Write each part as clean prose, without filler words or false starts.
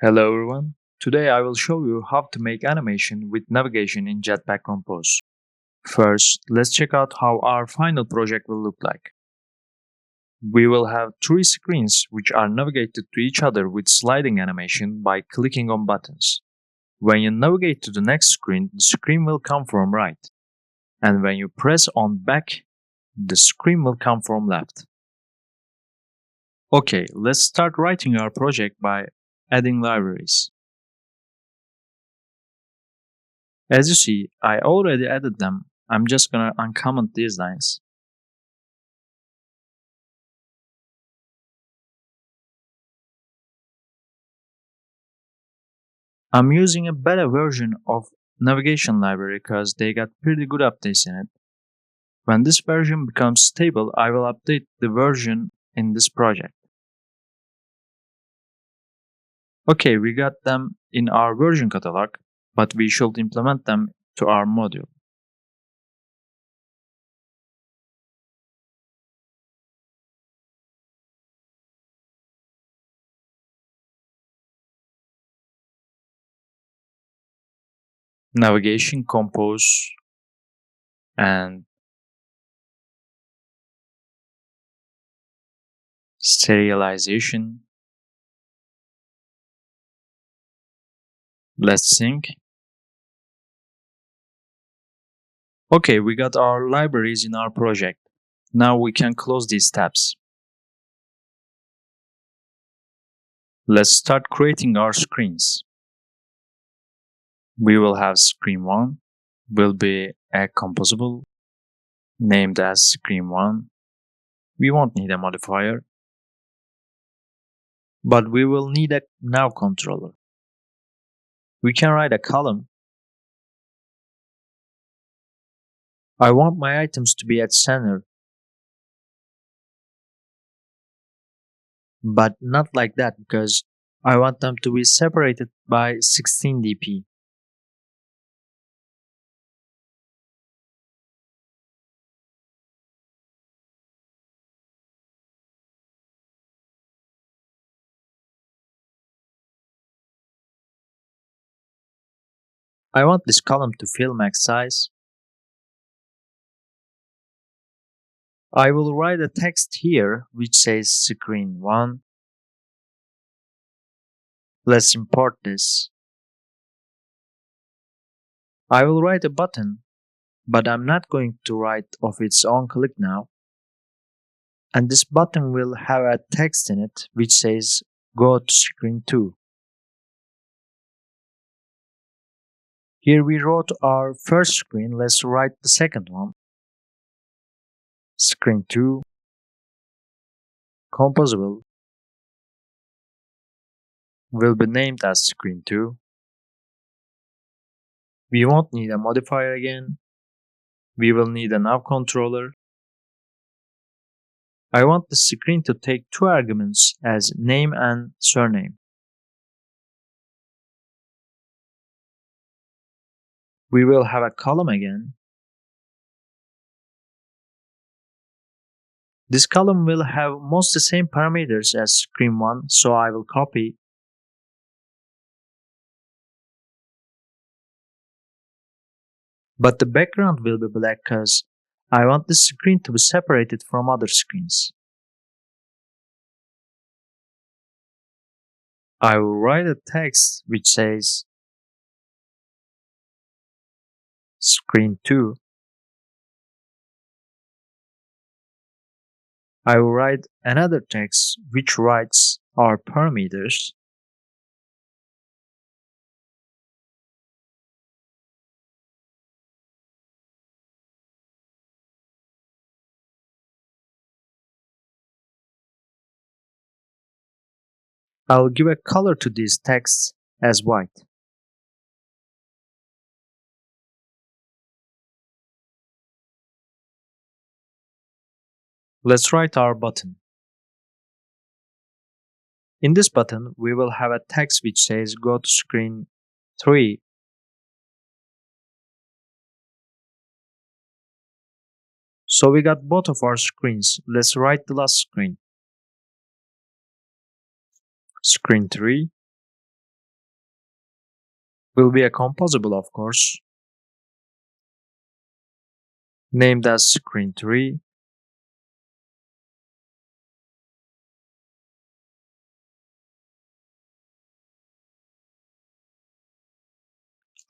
Hello everyone. Today I will show you how to make animation with navigation in Jetpack Compose. First, let's check out how our final project will look like. We will have three screens which are navigated to each other with sliding animation by clicking on buttons. When you navigate to the next screen, the screen will come from right. And when you press on back, the screen will come from left. Okay, let's start writing our project by adding libraries. As you see, I already added them. I'm just gonna uncomment these lines. I'm using a beta version of navigation library because they got pretty good updates in it. When this version becomes stable, I will update the version in this project. Okay, we got them in our version catalog, but we should implement them to our module. Navigation, compose, and serialization. Let's sync. Okay, we got our libraries in our project. Now we can close these tabs. Let's start creating our screens. We will have screen 1 will be a composable named as screen 1. We won't need a modifier, but we will need a nav controller. We can write a column. I want my items to be at center, but not like that because I want them to be separated by 16 dp. I want this column to fill max size. I will write a text here which says screen 1. Let's import this. I will write a button, but I'm not going to write of its own click now. And this button will have a text in it which says go to screen 2. Here we wrote our first screen, let's write the second one. Screen 2, composable, will be named as screen 2. We won't need a modifier again. We will need a nav controller. I want the screen to take two arguments as name and surname. We will have a column again. This column will have most the same parameters as screen 1, so I will copy. But the background will be black because I want this screen to be separated from other screens. I will write a text which says screen 2. I will write another text which writes our parameters. I will give a color to these texts as white. Let's write our button. In this button, we will have a text which says go to screen 3. So we got both of our screens. Let's write the last screen. Screen 3. Will be a composable, of course, named as screen 3.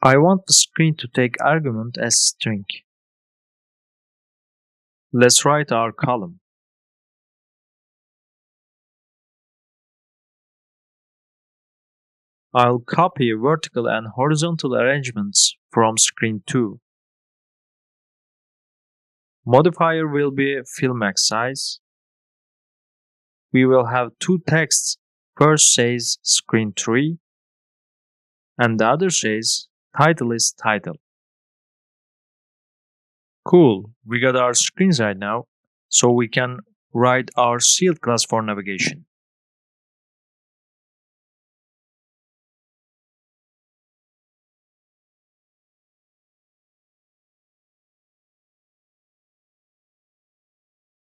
I want the screen to take argument as string. Let's write our column. I'll copy vertical and horizontal arrangements from screen 2. Modifier will be fill max size. We will have two texts. First says screen 3 and the other says title is title. Cool, we got our screens right now, so we can write our sealed class for navigation.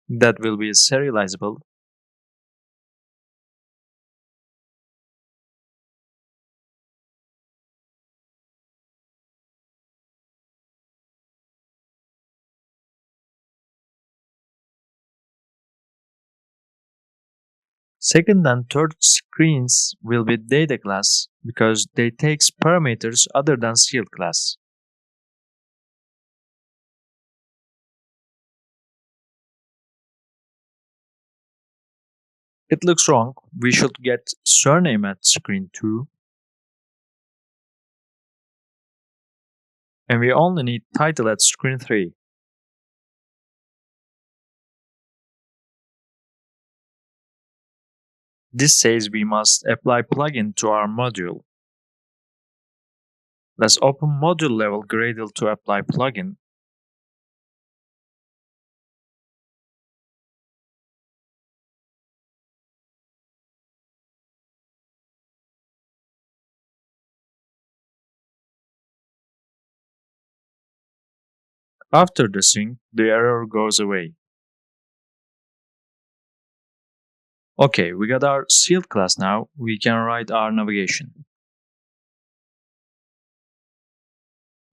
That will be serializable. Second and third screens will be data class because they takes parameters other than sealed class. It looks wrong. We should get surname at screen 2 and we only need title at screen 3. This says we must apply plugin to our module. Let's open module level Gradle to apply plugin. After the sync, the error goes away. Okay, we got our sealed class now. We can write our navigation.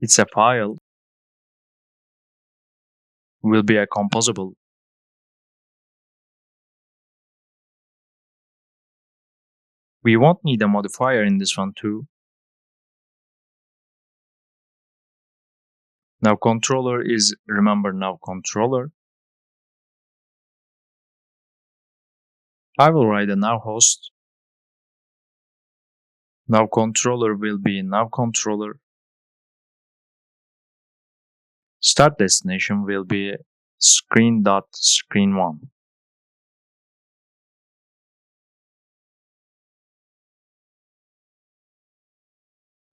It's a file. Will be a composable. We won't need a modifier in this one too. Now controller is, remember now controller. I will write a now host. Now controller will be now controller. Start destination will be screen.screen1.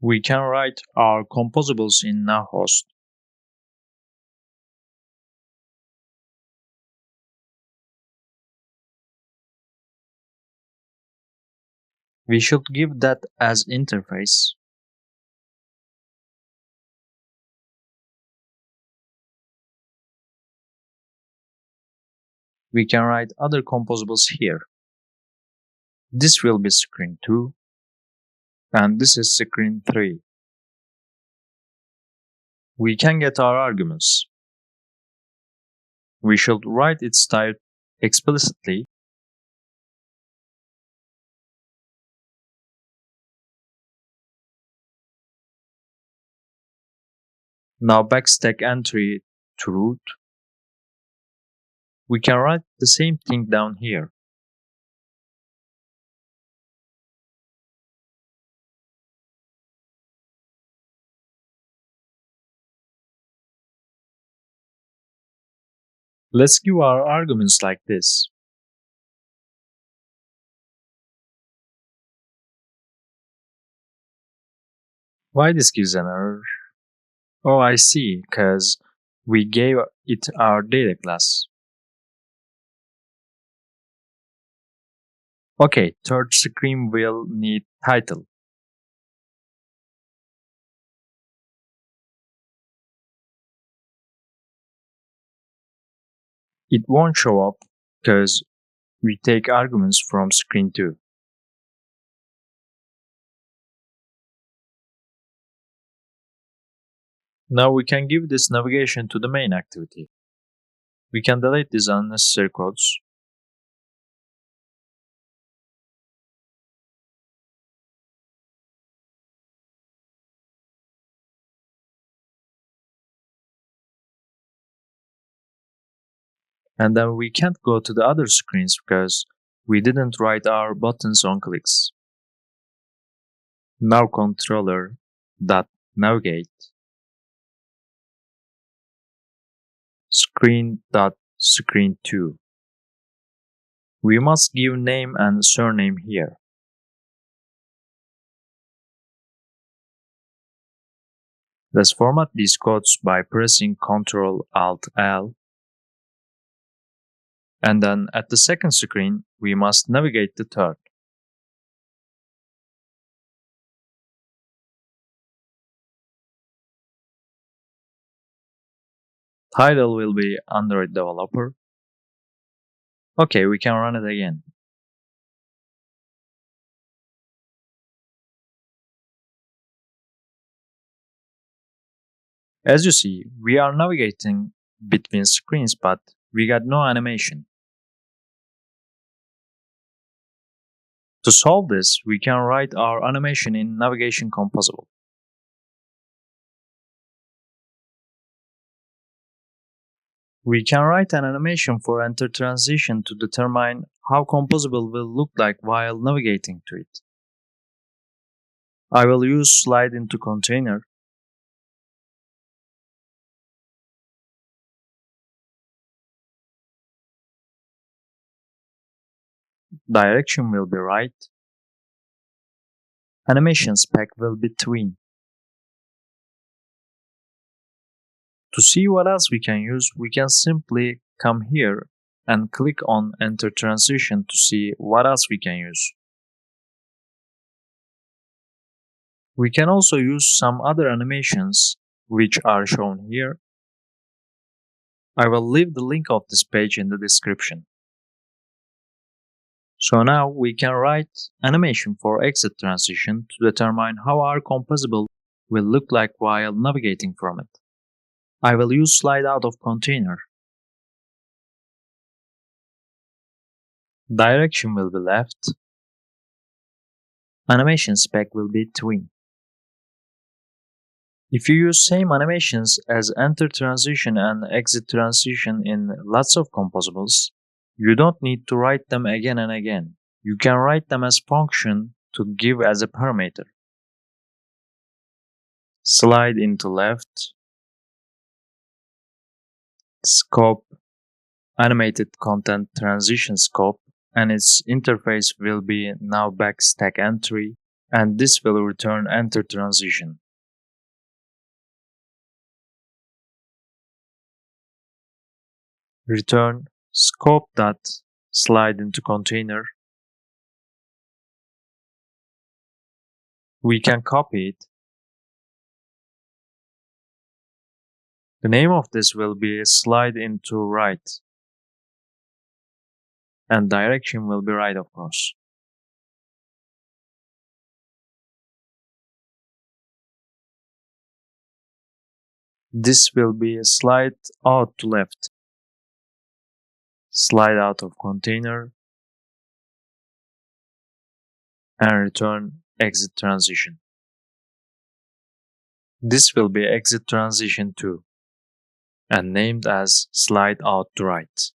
We can write our composables in now host. We should give that as interface. We can write other composables here. This will be screen 2 and this is screen 3. We can get our arguments. We should write its type explicitly. Now backstack entry to root. We can write the same thing down here. Let's give our arguments like this. Why this gives an error? Oh, I see, because we gave it our data class. Okay, third screen will need title. It won't show up because we take arguments from screen 2. Now we can give this navigation to the main activity. We can delete these unnecessary codes. And then we can't go to the other screens because we didn't write our buttons on clicks. Now controller dot navigate screen dot screen 2. We must give name and surname here. Let's format these codes by pressing Ctrl Alt L. And then at the second screen, we must navigate the third. Title will be Android Developer. Okay, we can run it again. As you see, we are navigating between screens, but we got no animation. To solve this, we can write our animation in Navigation Composable. We can write an animation for enter transition to determine how composable will look like while navigating to it. I will use slide into container. Direction will be right. Animation spec will be tween. To see what else we can use, we can simply come here and click on enter transition to see what else we can use. We can also use some other animations which are shown here. I will leave the link of this page in the description. So now we can write animation for exit transition to determine how our composable will look like while navigating from it. I will use slide out of container. Direction will be left. Animation spec will be tween. If you use same animations as enter transition and exit transition in lots of composables, you don't need to write them again and again. You can write them as function to give as a parameter. Slide into left. Scope, animated content transition scope, and its interface will be now back stack entry, and this will return enter transition. Return scope dot slide into container. We can copy it. The name of this will be slide into right, and direction will be right, of course. This will be slide out to left, slide out of container, and return exit transition. This will be exit transition 2 and named as slide out to right.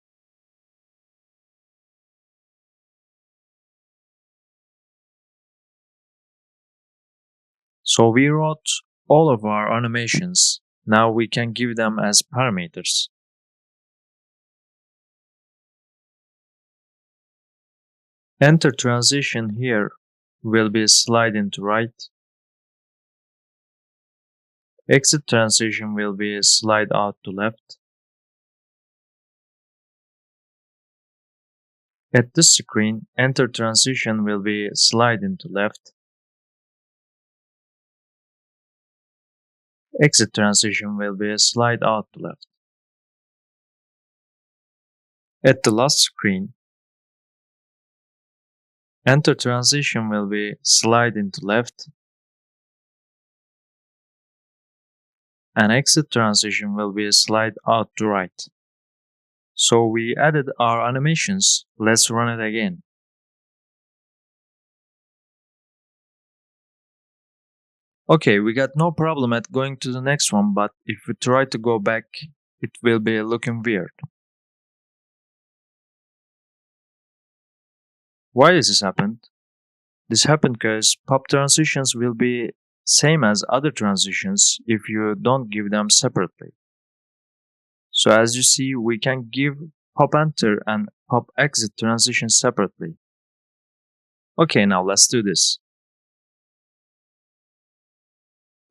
So we wrote all of our animations. Now we can give them as parameters. Enter transition here will be slide into right. Exit transition will be slide out to left. At this screen, enter transition will be slide into left. Exit transition will be slide out to left. At the last screen, enter transition will be slide into left. An exit transition will be a slide out to right. So we added our animations. Let's run it again. Okay, we got no problem at going to the next one, but if we try to go back, it will be looking weird. Why is this happened? This happened because pop transitions will be same as other transitions if you don't give them separately. So as you see, we can give pop enter and pop exit transitions separately. Okay, now let's do this.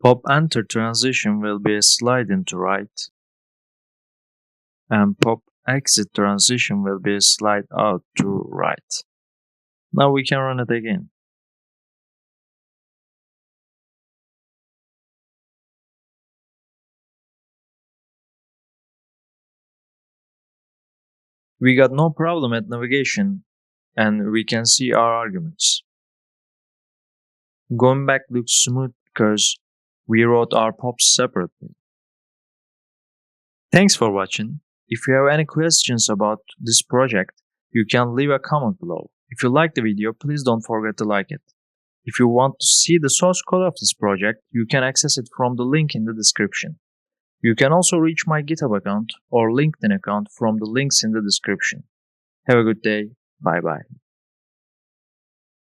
Pop enter transition will be a slide into right, and pop exit transition will be a slide out to right. Now we can run it again. We got no problem at navigation, and we can see our arguments. Going back looks smooth because we wrote our pops separately. Thanks for watching. If you have any questions about this project, you can leave a comment below. If you like the video, please don't forget to like it. If you want to see the source code of this project, you can access it from the link in the description. You can also reach my GitHub account or LinkedIn account from the links in the description. Have a good day. Bye bye.